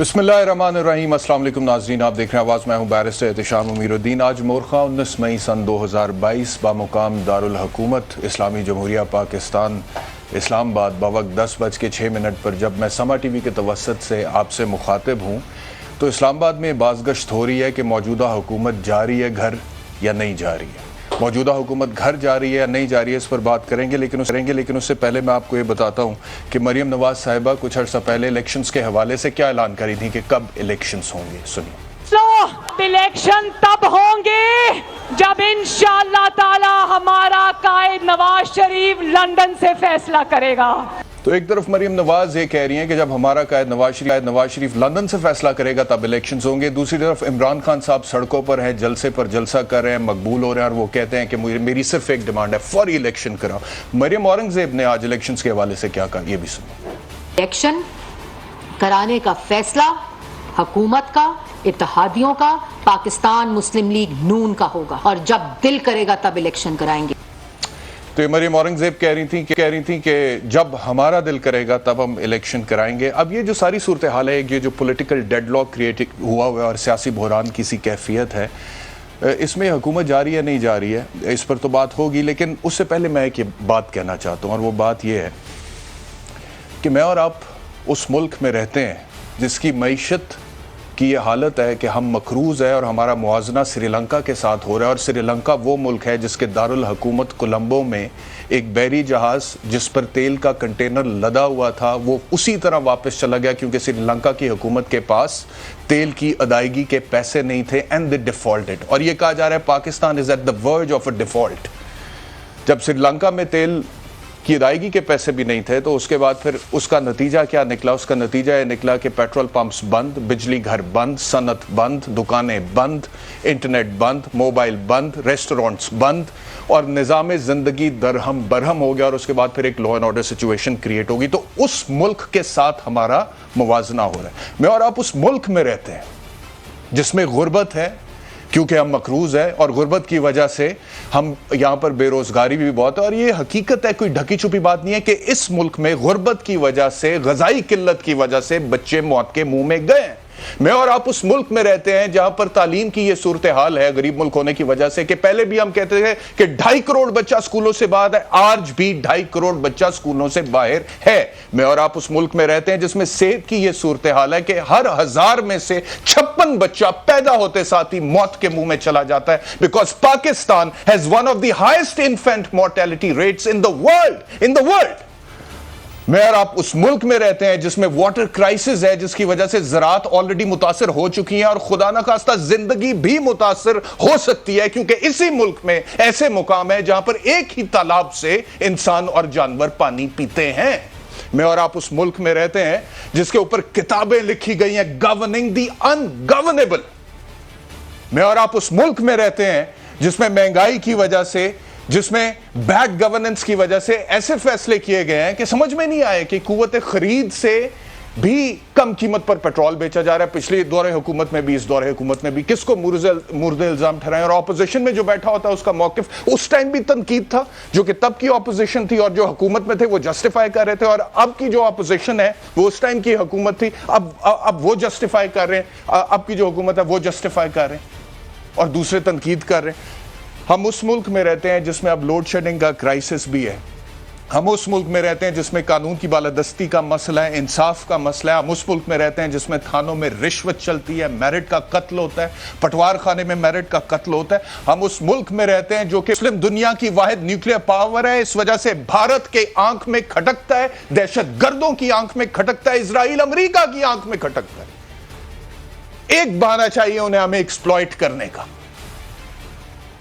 بسم اللہ الرحمن الرحیم۔ السلام علیکم ناظرین، آپ دیکھ رہے ہیں آواز، میں ہوں بیرسٹر احتشام امیر الدین۔ آج مورخہ 19 مئی سن 2022 بامقام دارالحکومت اسلامی جمہوریہ پاکستان اسلام آباد بوقت 10:06 پر جب میں سما ٹی وی کے توسط سے آپ سے مخاطب ہوں تو اسلام آباد میں بازگشت ہو رہی ہے کہ موجودہ حکومت جا رہی ہے گھر یا نہیں جا رہی ہے۔ موجودہ حکومت گھر جا رہی ہے یا نہیں جا رہی ہے، اس پر بات کریں گے، لیکن اس سے پہلے میں آپ کو یہ بتاتا ہوں کہ مریم نواز صاحبہ کچھ عرصہ پہلے الیکشنز کے حوالے سے کیا اعلان کری تھی کہ کب الیکشنز ہوں گے۔ سنیے۔ الیکشن تب ہوں گے جب انشاءاللہ تعالی ہمارا قائد نواز شریف لندن سے فیصلہ کرے گا۔ تو ایک طرف مریم نواز یہ کہہ رہی ہیں کہ جب ہمارا قائد نواز شریف لندن سے فیصلہ کرے گا تب الیکشنز ہوں گے، دوسری طرف عمران خان صاحب سڑکوں پر ہیں، جلسے پر جلسہ کر رہے ہیں، مقبول ہو رہے ہیں، اور وہ کہتے ہیں کہ میری صرف ایک ڈیمانڈ ہے، فوری الیکشن کراؤ۔ مریم اورنگزیب نے آج الیکشنز کے حوالے سے کیا کہا، یہ بھی سنیں۔ الیکشن کرانے کا فیصلہ حکومت کا، اتحادیوں کا، پاکستان مسلم لیگ نون کا ہوگا، اور جب دل کرے گا تب الیکشن کرائیں گے۔ تو یہ مریم اورنگزیب کہہ رہی تھیں کہ جب ہمارا دل کرے گا تب ہم الیکشن کرائیں گے۔ اب یہ جو ساری صورتحال ہے، یہ جو پولیٹیکل ڈیڈ لاک کریٹ ہوا ہے اور سیاسی بحران کی سی کیفیت ہے، اس میں حکومت جا رہی ہے نہیں جا رہی ہے، اس پر تو بات ہوگی، لیکن اس سے پہلے میں ایک بات کہنا چاہتا ہوں، اور وہ بات یہ ہے کہ میں اور آپ اس ملک میں رہتے ہیں جس کی معیشت کی یہ حالت ہے کہ ہم مقروض ہے اور ہمارا موازنہ سری لنکا کے ساتھ ہو رہا ہے، اور سری لنکا وہ ملک ہے جس کے دارالحکومت کولمبو میں ایک بحری جہاز جس پر تیل کا کنٹینر لدا ہوا تھا وہ اسی طرح واپس چلا گیا کیونکہ سری لنکا کی حکومت کے پاس تیل کی ادائیگی کے پیسے نہیں تھے، اینڈ دے ڈیفالٹڈ۔ اور یہ کہا جا رہا ہے Pakistan is at the verge of a default. جب سری لنکا میں تیل کی ادائیگی کے پیسے بھی نہیں تھے تو اس کے بعد پھر اس کا نتیجہ کیا نکلا؟ اس کا نتیجہ یہ نکلا کہ پیٹرول پمپس بند، بجلی گھر بند، صنعت بند، دکانیں بند، انٹرنیٹ بند، موبائل بند، ریسٹورنٹس بند، اور نظام زندگی درہم برہم ہو گیا، اور اس کے بعد پھر ایک law and order situation create ہوگی۔ تو اس ملک کے ساتھ ہمارا موازنہ ہو رہا ہے۔ میں اور آپ اس ملک میں رہتے ہیں جس میں غربت ہے کیونکہ ہم مقروض ہے، اور غربت کی وجہ سے ہم یہاں پر بے روزگاری بھی بہت ہے، اور یہ حقیقت ہے، کوئی ڈھکی چھپی بات نہیں ہے کہ اس ملک میں غربت کی وجہ سے، غذائی قلت کی وجہ سے بچے موت کے منہ میں گئے ہیں۔ میں اور آپ اس ملک میں رہتے ہیں جہاں پر تعلیم کی یہ صورتحال ہے غریب ملک ہونے کی وجہ سے کہ پہلے بھی ہم کہتے تھے کہ 2.5 کروڑ بچہ سکولوں سے باہر ہے، آج بھی 2.5 کروڑ بچہ سکولوں سے باہر ہے۔ میں اور آپ اس ملک میں رہتے ہیں جس میں صحت کی یہ صورتحال ہے کہ ہر 1000 میں سے 56 بچہ پیدا ہوتے ساتھ ہی موت کے منہ میں چلا جاتا ہے، because Pakistan has one of the highest infant mortality rates in the world۔ میں اور آپ اس ملک میں رہتے ہیں جس میں واٹر کرائسس ہے، جس کی وجہ سے زراعت آلریڈی متاثر ہو چکی ہیں، اور خدا نہ خواستہ زندگی بھی متاثر ہو سکتی ہے، کیونکہ اسی ملک میں ایسے مقام ہے جہاں پر ایک ہی تالاب سے انسان اور جانور پانی پیتے ہیں۔ میں اور آپ اس ملک میں رہتے ہیں جس کے اوپر کتابیں لکھی گئی ہیں، گورننگ دی انگورنیبل۔ میں اور آپ اس ملک میں رہتے ہیں جس میں مہنگائی کی وجہ سے، جس میں بیڈ گورننس کی وجہ سے ایسے فیصلے کیے گئے ہیں کہ سمجھ میں نہیں آئے کہ قوت خرید سے بھی کم قیمت پر پیٹرول بیچا جا رہا ہے۔ پچھلی دور حکومت میں بھی، اس دور حکومت میں بھی، کس کو مورد الزام ٹھہرائیں؟ اور اپوزیشن میں جو بیٹھا ہوتا ہے اس کا موقف اس ٹائم بھی تنقید تھا، جو کہ تب کی اپوزیشن تھی، اور جو حکومت میں تھے وہ جسٹیفائی کر رہے تھے، اور اب کی جو اپوزیشن ہے وہ اس ٹائم کی حکومت تھی، اب وہ جسٹیفائی کر رہے ہیں، اب کی جو حکومت ہے وہ جسٹیفائی کر رہے ہیں اور دوسرے تنقید کر رہے ہیں۔ ہم اس ملک میں رہتے ہیں جس میں اب لوڈ شیڈنگ کا کرائسس بھی ہے۔ ہم اس ملک میں رہتے ہیں جس میں قانون کی بالادستی کا مسئلہ ہے، انصاف کا مسئلہ ہے۔ ہم اس ملک میں رہتے ہیں جس میں تھانوں میں رشوت چلتی ہے، میرٹ کا قتل ہوتا ہے، پٹوار خانے میں میرٹ کا قتل ہوتا ہے۔ ہم اس ملک میں رہتے ہیں جو کہ مسلم دنیا کی واحد نیوکلیر پاور ہے، اس وجہ سے بھارت کے آنکھ میں کھٹکتا ہے، دہشت گردوں کی آنکھ میں کھٹکتا ہے، اسرائیل امریکہ کی آنکھ میں کھٹکتا ہے۔ ایک بہانہ چاہیے انہیں ہمیں ایکسپلائٹ کرنے کا،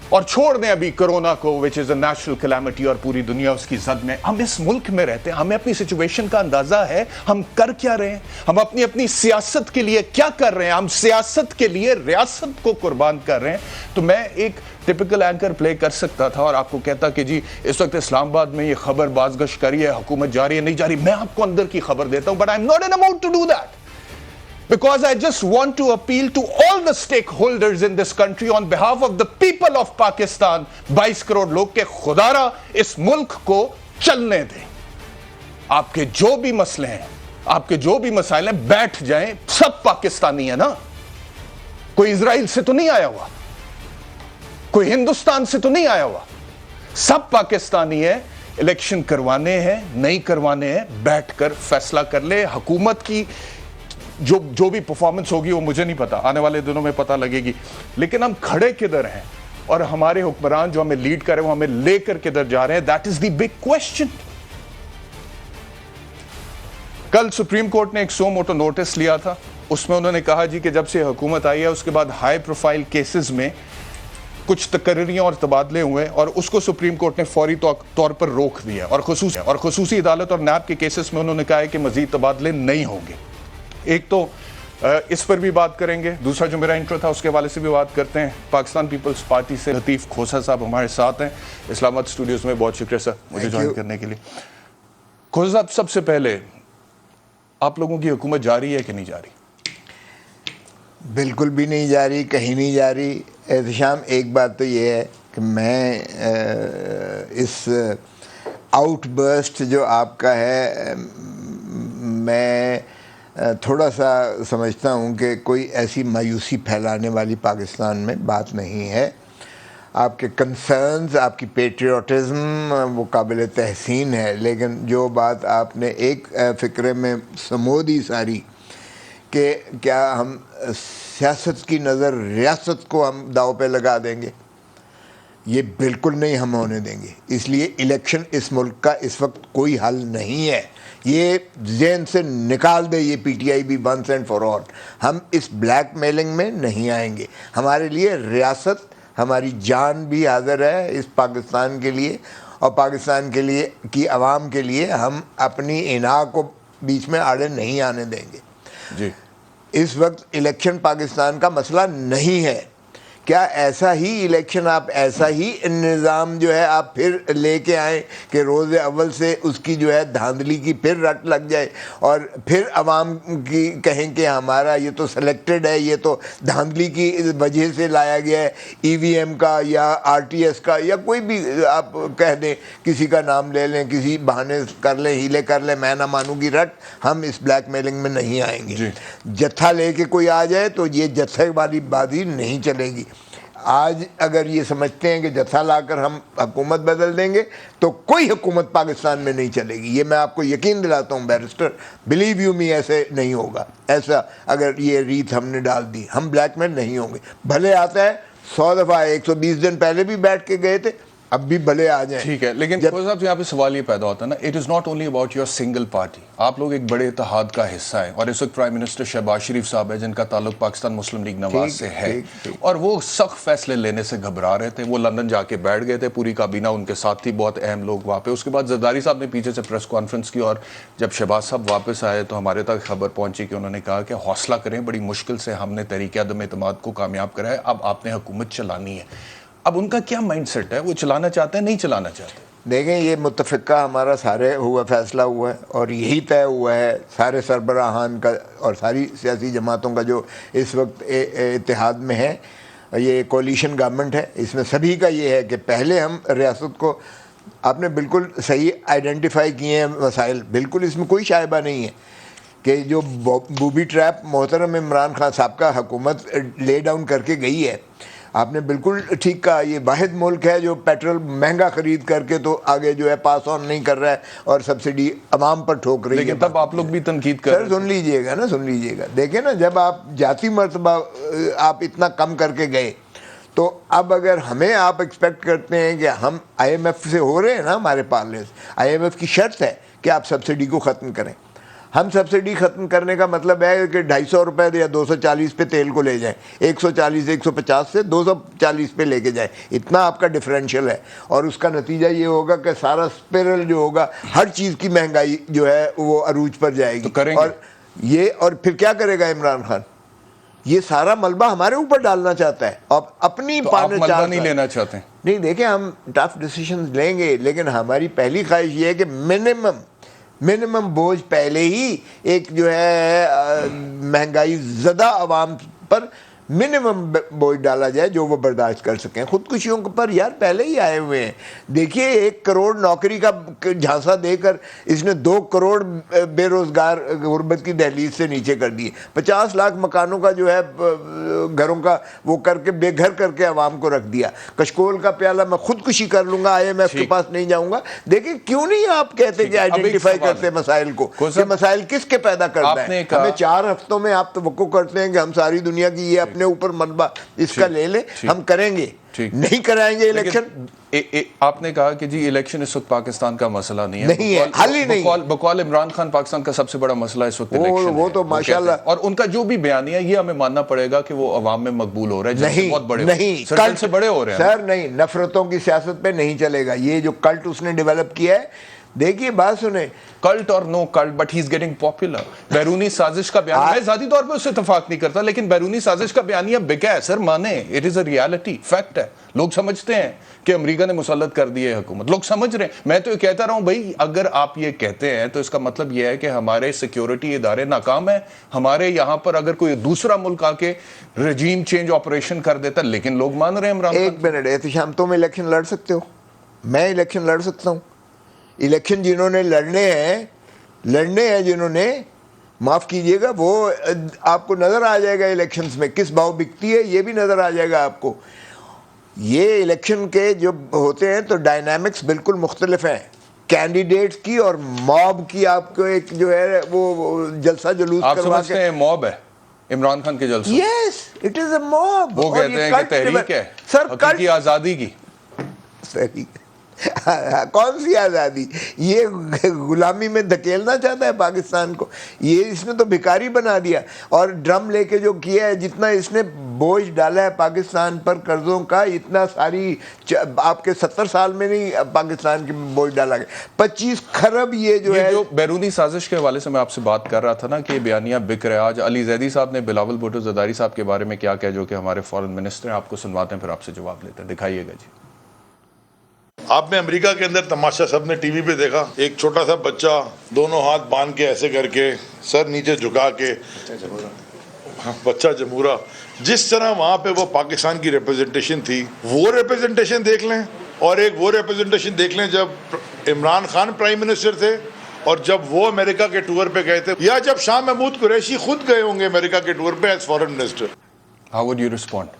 اور چھوڑ دیں ابھی کرونا کو which is a natural calamity اور پوری دنیا اس کی زد میں۔ ہم اس ملک میں رہتے ہیں، ہمیں اپنی سچویشن کا اندازہ ہے، ہم کر کیا رہے ہیں، ہم اپنی سیاست کے لیے کیا کر رہے ہیں، ہم سیاست کے لیے ریاست کو قربان کر رہے ہیں۔ تو میں ایک ٹپیکل اینکر پلے کر سکتا تھا اور آپ کو کہتا کہ جی اس وقت اسلام آباد میں یہ خبر بازگشت کری ہے، حکومت جا رہی ہے نہیں جا رہی، میں آپ کو اندر کی خبر دیتا ہوں، but I'm not in a mood to do that. Because I just want to appeal to all the stakeholders in this country on behalf of the people of Pakistan, 22 crore لوگ کہ خدارا اس ملک کو چلنے دیں۔ آپ کے جو بھی مسئلے ہیں آپ کے جو بھی مسائل ہیں بیٹھ جائیں, سب پاکستانی ہے نا, کوئی اسرائیل سے تو نہیں آیا ہوا, کوئی ہندوستان سے تو نہیں آیا ہوا, سب پاکستانی ہے. الیکشن کروانے ہیں نہیں کروانے ہیں, بیٹھ کر فیصلہ کر لے. حکومت کی جو بھی پرفارمنس ہوگی وہ مجھے نہیں پتا, آنے والے دنوں میں پتا لگے گی, لیکن ہم کھڑے کدھر ہیں اور ہمارے حکمران جو ہمیں لیڈ کر رہے ہیں وہ ہمیں لے کر کدھر جا رہے ہیں, that is the big question. کل سپریم کورٹ نے ایک سو موٹو نوٹس لیا تھا, اس میں انہوں نے کہا جی کہ جب سے حکومت آئی ہے اس کے بعد ہائی پروفائل کیسز میں کچھ تقرریاں اور تبادلے ہوئے اور اس کو سپریم کورٹ نے فوری طور پر روک دیا, اور خصوصی عدالت اور نیب کے کیسز میں انہوں نے کہا ہے کہ مزید تبادلے نہیں ہوں گے. ایک تو اس پر بھی بات کریں گے, دوسرا جو میرا انٹرو تھا اس کے حوالے سے بھی بات کرتے ہیں. پاکستان پیپلز پارٹی سے لطیف کھوسا صاحب ہمارے ساتھ ہیں اسلام آباد اسٹوڈیوز میں. بہت شکریہ سر مجھے جوائن کرنے کے لیے. کھوسا صاحب, سب سے پہلے آپ لوگوں کی حکومت جاری ہے کہ نہیں جاری؟ بالکل بھی نہیں جاری, کہیں نہیں جاری. احتشام, ایک بات تو یہ ہے کہ میں اس آؤٹ برسٹ جو آپ کا ہے میں تھوڑا سا سمجھتا ہوں کہ کوئی ایسی مایوسی پھیلانے والی پاکستان میں بات نہیں ہے. آپ کے کنسرنز, آپ کی پیٹریوٹزم وہ قابل تحسین ہے, لیکن جو بات آپ نے ایک فکرے میں سمو دی ساری کہ کیا ہم سیاست کی نظر ریاست کو ہم داؤ پہ لگا دیں گے, یہ بالکل نہیں ہم ہونے دیں گے. اس لیے الیکشن اس ملک کا اس وقت کوئی حل نہیں ہے, یہ ذہن سے نکال دے یہ پی ٹی آئی بھی ونس اینڈ فار آل. ہم اس بلیک میلنگ میں نہیں آئیں گے. ہمارے لیے ریاست, ہماری جان بھی حاضر ہے اس پاکستان کے لیے, اور پاکستان کے لیے کی عوام کے لیے ہم اپنی اناء کو بیچ میں آڑے نہیں آنے دیں گے. جی, اس وقت الیکشن پاکستان کا مسئلہ نہیں ہے. کیا ایسا ہی الیکشن, آپ ایسا ہی نظام جو ہے آپ پھر لے کے آئیں کہ روز اول سے اس کی جو ہے دھاندلی کی پھر رٹ لگ جائے اور پھر عوام کی کہیں کہ ہمارا یہ تو سلیکٹڈ ہے, یہ تو دھاندلی کی وجہ سے لایا گیا ہے, ای وی ایم کا یا آر ٹی ایس کا یا کوئی بھی آپ کہہ دیں, کسی کا نام لے لیں, کسی بہانے کر لیں, ہیلے کر لیں, میں نہ مانوں گی رٹ. ہم اس بلیک میلنگ میں نہیں آئیں گے. جتھا لے کے کوئی آ جائے تو یہ جتھے والی بازی نہیں چلے گی. آج اگر یہ سمجھتے ہیں کہ جتھا لا کر ہم حکومت بدل دیں گے تو کوئی حکومت پاکستان میں نہیں چلے گی. یہ میں آپ کو یقین دلاتا ہوں بیرسٹر, بلیو یو می, ایسے نہیں ہوگا. ایسا اگر یہ ریت ہم نے ڈال دی, ہم بلیک میل نہیں ہوں گے. بھلے آتا ہے 100 دفعہ, 120 دن پہلے بھی بیٹھ کے گئے تھے, اب بھی بھلے آ جائیں. ٹھیک ہے, لیکن صاحب یہاں پہ سوال یہ پیدا ہوتا ہے نا, it is not only about your single party. آپ لوگ ایک بڑے اتحاد کا حصہ ہیں, اور اس وقت پرائم منسٹر شہباز شریف صاحب ہیں جن کا تعلق پاکستان مسلم لیگ نواز سے ہے, اور وہ سخت فیصلے لینے سے گھبرا رہے تھے. وہ لندن جا کے بیٹھ گئے تھے, پوری کابینہ ان کے ساتھ تھی, بہت اہم لوگ وہاں پہ. اس کے بعد زرداری صاحب نے پیچھے سے پریس کانفرنس کی, اور جب شہباز صاحب واپس آئے تو ہمارے تک خبر پہنچی کہ انہوں نے کہا کہ حوصلہ کریں, بڑی مشکل سے ہم نے تحریک عدم اعتماد کو کامیاب کرایا, اب آپ نے حکومت چلانی ہے. اب ان کا کیا مائنڈ سیٹ ہے, وہ چلانا چاہتے ہیں نہیں چلانا چاہتے؟ دیکھیں, یہ متفقہ ہمارا سارے ہوا فیصلہ ہوا ہے اور یہی طے ہوا ہے سارے سربراہان کا اور ساری سیاسی جماعتوں کا جو اس وقت اتحاد میں ہے. یہ کولیشن گورنمنٹ ہے, اس میں سبھی کا یہ ہے کہ پہلے ہم ریاست کو, آپ نے بالکل صحیح آئیڈینٹیفائی کیے ہیں مسائل, بالکل اس میں کوئی شائبہ نہیں ہے کہ جو بوبی ٹریپ محترم عمران خان صاحب کا حکومت لے ڈاؤن کر کے گئی ہے, آپ نے بالکل ٹھیک کہا. یہ واحد ملک ہے جو پیٹرول مہنگا خرید کر کے تو آگے جو ہے پاس آن نہیں کر رہا ہے اور سبسڈی عوام پر ٹھوک رہی ہے. لیکن تب آپ لوگ بھی تنقید کر رہے سر, سن لیجئے گا نا, سن لیجئے گا. دیکھیں نا, جب آپ جاتی مرتبہ آپ اتنا کم کر کے گئے, تو اب اگر ہمیں آپ ایکسپیکٹ کرتے ہیں کہ ہم آئی ایم ایف سے ہو رہے ہیں نا, ہمارے پارلیمنٹ, آئی ایم ایف کی شرط ہے کہ آپ سبسڈی کو ختم کریں. ہم سبسڈی ختم کرنے کا مطلب ہے کہ 250 روپے یا 240 پہ تیل کو لے جائیں, 140 150 سے 240 پہ لے کے جائیں. اتنا آپ کا ڈفرینشیل ہے, اور اس کا نتیجہ یہ ہوگا کہ سارا اسپیرل جو ہوگا, ہر چیز کی مہنگائی جو ہے وہ عروج پر جائے گی. اور پھر کیا کرے گا عمران خان؟ یہ سارا ملبہ ہمارے اوپر ڈالنا چاہتا ہے, اور اپنی ملبہ نہیں لینا چاہتے. نہیں, دیکھیں, ہم ٹف ڈیسیشنز لیں گے, لیکن ہماری پہلی خواہش یہ ہے کہ منیمم بوجھ پہلے ہی ایک جو ہے مہنگائی زدہ عوام پر منیمم بوجھ ڈالا جائے جو وہ برداشت کر سکیں. خودکشیوں پر یار پہلے ہی آئے ہوئے ہیں. دیکھیے 1 کروڑ نوکری کا جھانسا دے کر اس نے 2 کروڑ بے روزگار غربت کی دہلیز سے نیچے کر دیے. 50 لاکھ مکانوں کا جو ہے گھروں کا وہ کر کے بے گھر کر کے عوام کو رکھ دیا. کشکول کا پیالہ میں خودکشی کر لوں گا, IMF کے پاس نہیں جاؤں گا. دیکھیں کیوں نہیں آپ کہتے کہ آئیڈینٹیفائی کرتے مسائل کو, یہ مسائل کس کے پیدا کرتا ہے. ہمیں 4 ہفتوں میں آپ توقع کرتے ہیں کہ ہم ساری دنیا کی یہ اپنے اوپر ملبہ اس کا لے لیں, ہم کریں گے, نہیں کرائیں گے الیکشن. آپ نے کہا کہ جی الیکشن اس وقت پاکستان کا مسئلہ نہیں ہے, حل ہی نہیں. بقول عمران خان پاکستان کا سب سے بڑا مسئلہ اس وقت الیکشن ہے. وہ تو ماشاءاللہ, اور ان کا جو بھی بیانیہ یہ ہمیں ماننا پڑے گا کہ وہ عوام میں مقبول ہو رہا ہے, جس سے بہت بڑے نہیں سرکل سے بڑے ہو رہے ہیں سر. نہیں, نفرتوں کی سیاست پہ نہیں چلے گا. یہ جو کلٹ اس نے ڈیولپ کیا ہے, دیکھیے بات سنیں, کلٹ اور no cult but he is getting popular. بیرونی سازش کا بیانیہ, میں ذاتی طور پہ اس سے اتفاق نہیں کرتا, لیکن بیرونی سازش کا بیانیہ بکا ہے سر, مانے, it is a reality, fact ہے. لوگ سمجھتے ہیں کہ امریکہ نے مسلط کر دی ہے حکومت, لوگ سمجھ رہے ہیں. میں تو یہ کہتا رہا ہوں بھائی, اگر آپ یہ کہتے ہیں تو اس کا مطلب یہ ہے کہ ہمارے سیکیورٹی ادارے ناکام ہیں. ہمارے یہاں پر اگر کوئی دوسرا ملک آ کے رجیم چینج آپریشن کر دیتا, لیکن لوگ مان رہے ہیں عمران خان. 1 منٹ احتشام, تم الیکشن لڑ سکتے ہو, میں الیکشن لڑ سکتا ہوں. الیکشن جنہوں نے لڑنے ہیں جنہوں نے, معاف کیجئے گا, وہ آپ کو نظر آ جائے گا الیکشنز میں کس بھاؤ بکتی ہے, یہ بھی نظر آ جائے گا آپ کو. یہ الیکشن کے جو ہوتے ہیں تو ڈائنامکس بالکل مختلف ہیں کینڈیڈیٹس کی اور موب کی. آپ کو ایک جو ہے وہ جلسہ جلوس آپ کروا سمجھتے ہیں موب ہے عمران خان کے جلسہ؟ یس, اٹ از اے موب. وہ کہتے ہیں کہ تحریک ہے حقیقی آزادی کی. کون سی آزادی؟ یہ غلامی میں دھکیلنا چاہتا ہے پاکستان کو. یہ اس نے تو بھکاری بنا دیا. اور ڈرم لے کے جو کیا ہے, جتنا اس نے بوجھ ڈالا ہے پاکستان پر قرضوں کا, اتنا ساری آپ کے 70 سال میں نہیں پاکستان کی بوجھ ڈالا گیا. 25 خرب یہ جو ہے. جو بیرونی سازش کے حوالے سے میں آپ سے بات کر رہا تھا نا کہ یہ بیانیہ بک رہا ہے. آج علی زیدی صاحب نے بلاول بھٹو زرداری صاحب کے بارے میں کیا کہا, جو کہ ہمارے فارن منسٹر ہیں. آپ کو سنواتے ہیں پھر آپ سے جواب لیتے ہیں, دکھائیے گا جی. آپ نے امریکہ کے اندر تماشا سب نے ٹی وی پہ دیکھا, ایک چھوٹا سا بچہ دونوں ہاتھ باندھ کے ایسے کر کے سر نیچے جھکا کے, بچہ جمہورہ, جس طرح وہاں پہ وہ پاکستان کی ریپرزنٹیشن تھی, وہ ریپرزنٹیشن دیکھ لیں, اور ایک وہ ریپرزنٹیشن دیکھ لیں جب عمران خان پرائم منسٹر تھے اور جب وہ امریکہ کے ٹور پہ گئے تھے, یا جب شاہ محمود قریشی خود گئے ہوں گے امریکہ کے ٹور پہ as foreign minister. How would you respond?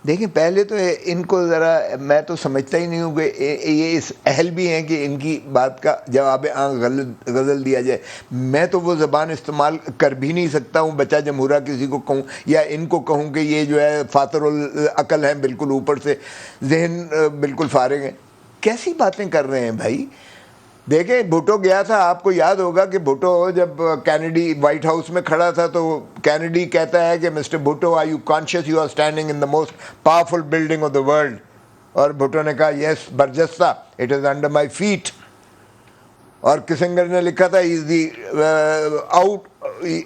دیکھیں پہلے تو ان کو ذرا, میں تو سمجھتا ہی نہیں ہوں کہ یہ اس اہل بھی ہیں کہ ان کی بات کا جواب غزل دیا جائے. میں تو وہ زبان استعمال کر بھی نہیں سکتا ہوں. بچہ جمہورہ کسی کو کہوں یا ان کو کہوں کہ یہ جو ہے فاتر العقل ہیں, بالکل اوپر سے ذہن بالکل فارغ ہیں. کیسی باتیں کر رہے ہیں بھائی. دیکھیں بھٹو گیا تھا, آپ کو یاد ہوگا کہ بھٹو جب کینیڈی وائٹ ہاؤس میں کھڑا تھا تو کینیڈی کہتا ہے کہ mister Bhutto, are you conscious you are standing in the most powerful building of the world. اور بھٹو نے کہا یس برجستہ, it is under my feet. اور کسنگر نے لکھا تھا is the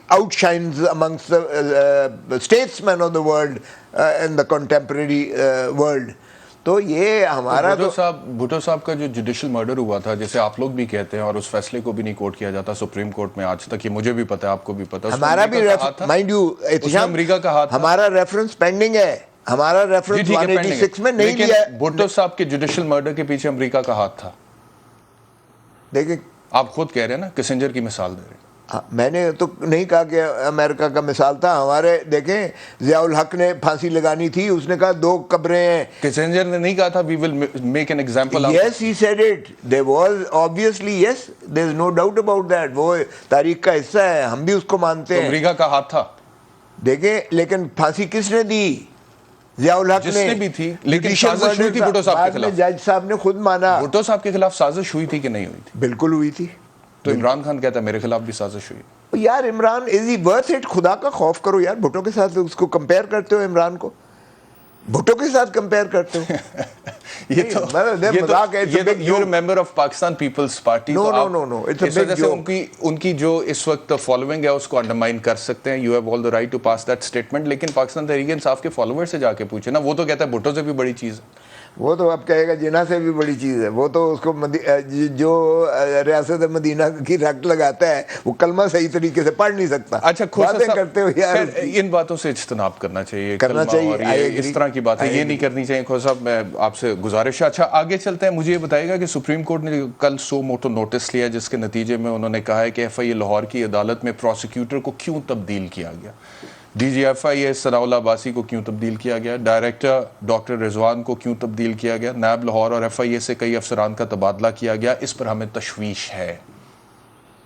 out shines amongst the statesman of the world in the contemporary world. تو یہ ہمارا بھٹو صاحب کا جو جوڈیشل مرڈر ہوا تھا, جیسے آپ لوگ بھی کہتے ہیں, اور اس فیصلے کو بھی نہیں کوٹ کیا جاتا سپریم کورٹ میں آج تک, یہ مجھے بھی پتا ہے, آپ کو بھی پتا, ہمارا بھی مائنڈ یو امریکہ کا ہاتھ, ہمارا ریفرنس پینڈنگ ہے, ہمارا ریفرنس 186 میں نہیں دیا. بھٹو صاحب کے جوڈیشل مرڈر کے پیچھے امریکہ کا ہاتھ تھا. دیکھیں آپ خود کہہ رہے ہیں نا, کسنجر کی مثال دے رہے ہیں. میں نے تو نہیں کہا کہ امریکہ کا مثال تھا. ہمارے دیکھیں ضیاء الحق نے پھانسی لگانی تھی, اس نے کہا 2 قبریں ہیں. کسنجر نے نہیں کہا تھا we will make an example. Yes, he said it. There was obviously, yes, there is no doubt about that. وہ تاریخ کا حصہ ہے, ہم بھی اس کو مانتے ہیں. امریکہ کا ہاتھ تھا. دیکھیں لیکن پھانسی کس نے دی؟ ضیاء الحق جس نے بھی تھی, لیکن سازش ہوئی تھی بھٹو صاحب کے خلاف. جج صاحب نے خود مانا. بھٹو صاحب کے خلاف سازش ہوئی تھی کہ نہیں ہوئی تھی؟ بالکل ہوئی تھی. تو عمران خان کہتا ہے میرے خلاف بھی سازش ہوئی. یار عمران از ہی ورتھ اٹ؟ خدا کا خوف کرو یار. بھٹو کے ساتھ اس کو کمپیئر کرتے ہو, عمران کو بھٹو کے ساتھ کمپیئر کرتے ہو. یہ تو you are member of Pakistan Peoples Party. No اس وجہ سے ان کی جو اس وقت فالوئنگ ہے اس کو انڈرمائن کر سکتے ہیں. You have all the right to pass that statement. لیکن پاکستان تحریک انصاف کے فالوور سے جا کے پوچھے نا, وہ تو کہتا ہے بھٹو سے بھی بڑی چیز ہے. وہ تو اب کہے گا جناح سے بھی بڑی چیز ہے. وہ تو اس کو جو ریاست مدینہ کی رٹ لگاتا ہے وہ کلمہ صحیح طریقے سے پڑھ نہیں سکتا. اچھا باتیں کرتے ہوئے یار ان باتوں سے اجتناب کرنا چاہیے, کرنا چاہیے. اور یہ اس طرح کی باتیں یہ نہیں کرنی چاہیے. کھوسا صاحب میں آپ سے گزارش ہے. اچھا آگے چلتے ہیں, مجھے یہ بتائے گا کہ سپریم کورٹ نے کل سو موٹو نوٹس لیا جس کے نتیجے میں انہوں نے کہا ہے کہ ایف آئی اے لاہور کی عدالت میں پروسیکیوٹر کو کیوں تبدیل کیا گیا, ڈی جی ایف آئی اے ثناء اللہ عباسی کو کیوں تبدیل کیا گیا, ڈائریکٹر ڈاکٹر رضوان کو کیوں تبدیل کیا گیا, نیب لاہور اور ایف آئی اے سے کئی افسران کا تبادلہ کیا گیا. اس پر ہمیں تشویش ہے,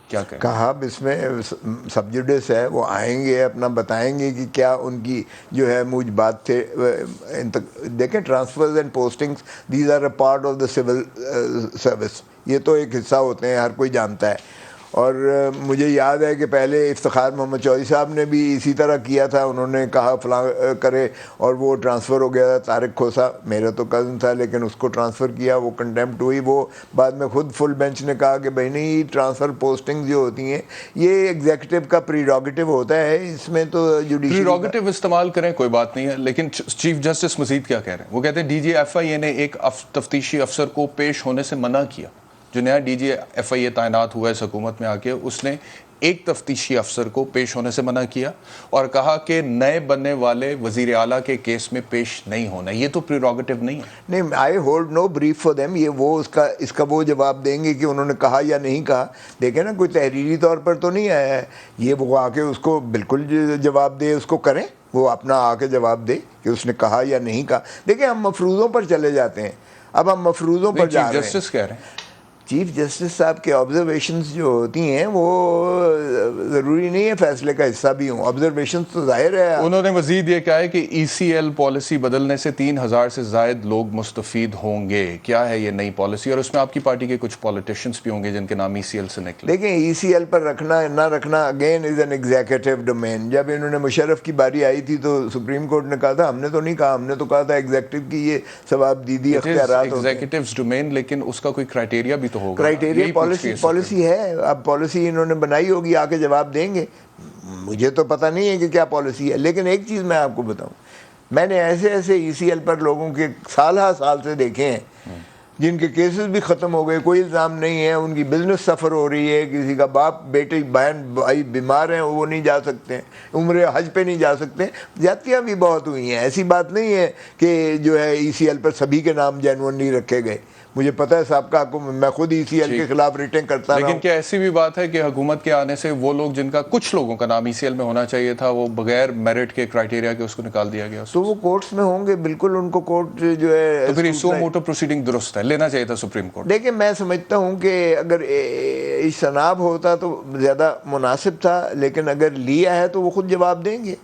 کیا کہیں؟ کہا اس میں سب جوڈس ہے, وہ آئیں گے اپنا بتائیں گے کہ کیا ان کی جو ہے موجبات تھے. دیکھیں transfers and postings these are a part of the civil service, یہ تو ایک حصہ ہوتے ہیں, ہر کوئی جانتا ہے. اور مجھے یاد ہے کہ پہلے افتخار محمد چودھری صاحب نے بھی اسی طرح کیا تھا, انہوں نے کہا فلاں کرے اور وہ ٹرانسفر ہو گیا تھا. طارق کھوسا میرا تو کزن تھا لیکن اس کو ٹرانسفر کیا, وہ کنٹیمپٹ ہوئی. وہ بعد میں خود فل بینچ نے کہا کہ بھائی نہیں, ٹرانسفر پوسٹنگ جو ہوتی ہیں یہ ایگزیکٹو کا پریروگیٹو ہوتا ہے, اس میں تو جوڈیشری پریروگیٹو استعمال کریں کوئی بات نہیں ہے, لیکن چیف جسٹس مزید کیا کہہ رہے ہیں؟ وہ کہتے ہیں ڈی جی ایف آئی اے نے ایک تفتیشی افسر کو پیش ہونے سے منع کیا. جو نیا ڈی جی ایف آئی اے تعینات ہوا ہے اس حکومت میں آ کے, اس نے ایک تفتیشی افسر کو پیش ہونے سے منع کیا اور کہا کہ نئے بننے والے وزیر اعلیٰ کے کیس میں پیش نہیں ہونا. یہ تو پریروگیٹو نہیں ہے. نہیں, I hold no brief for them. یہ وہ اس کا وہ جواب دیں گے کہ انہوں نے کہا یا نہیں کہا. دیکھیں نا, کوئی تحریری طور پر تو نہیں آیا ہے یہ, وہ آ کے اس کو بالکل جواب دے, اس کو کریں, وہ اپنا آ کے جواب دے کہ اس نے کہا یا نہیں کہا. دیکھیں ہم مفروضوں پر چلے جاتے ہیں, اب ہم مفروضوں پر جا رہے ہیں. چیف جسٹس کہہ رہے ہیں, چیف جسٹس صاحب کے آبزرویشنز جو ہوتی ہیں وہ ضروری نہیں ہے فیصلے کا حصہ بھی ہوں. آبزرویشنز تو ظاہر ہے. انہوں نے مزید یہ کہا ہے کہ ای سی ایل پالیسی بدلنے سے 3000 سے زائد لوگ مستفید ہوں گے. کیا ہے یہ نئی پالیسی؟ اور اس میں آپ کی پارٹی کے کچھ پولیٹیشینز بھی ہوں گے جن کے نام ای سی ایل سے نکلے. دیکھیں ای سی ایل پر رکھنا نہ رکھنا again is an executive domain. جب انہوں نے مشرف کی باری آئی تھی تو سپریم کورٹ نے کہا تھا, ہم نے تو نہیں کہا, ہم نے تو کہا تھا ایگزیکٹو کی یہ ثواب دیدی اختیارات ہوتے ہیں. ایگزیکٹوز ڈومین, لیکن اس کا کوئی کرائٹیریا بھی تو ہوگا. کرائٹیریا پالیسی ہے. اب پالیسی انہوں نے بنائی ہوگی, آ کے جواب دیں گے. مجھے تو پتہ نہیں ہے کہ کیا پالیسی ہے, لیکن ایک چیز میں آپ کو بتاؤں, میں نے ایسے ای سی ایل پر لوگوں کے سال سے دیکھے ہیں جن کے کیسز بھی ختم ہو گئے, کوئی الزام نہیں ہے, ان کی بزنس سفر ہو رہی ہے, کسی کا باپ بیٹے بہن بھائی بیمار ہیں وہ نہیں جا سکتے, عمرے حج پہ نہیں جا سکتے. زیادتیاں بھی بہت ہوئی ہیں. ایسی بات نہیں ہے کہ جو ہے ای سی ایل پر سبھی کے نام جینون نہیں رکھے گئے. مجھے پتہ ہے صاحب کا, میں خود ای سی ایل کے خلاف ریٹنگ کرتا رہا ہوں. لیکن کیا ایسی بھی بات ہے کہ حکومت کے آنے سے وہ لوگ جن کا کچھ لوگوں کا نام ای سی ایل میں ہونا چاہیے تھا وہ بغیر میرٹ کے کرائٹیریا کے اس کو نکال دیا گیا؟ تو وہ کورٹس میں ہوں گے, بالکل ان کو کورٹ جو ہے. تو پھر سو موٹو پروسیڈنگ درست ہے, لینا چاہیے تھا سپریم کورٹ. دیکھیں میں سمجھتا ہوں کہ اگر اجتناب ہوتا تو زیادہ مناسب تھا, لیکن اگر لیا ہے تو وہ خود جواب دیں گے.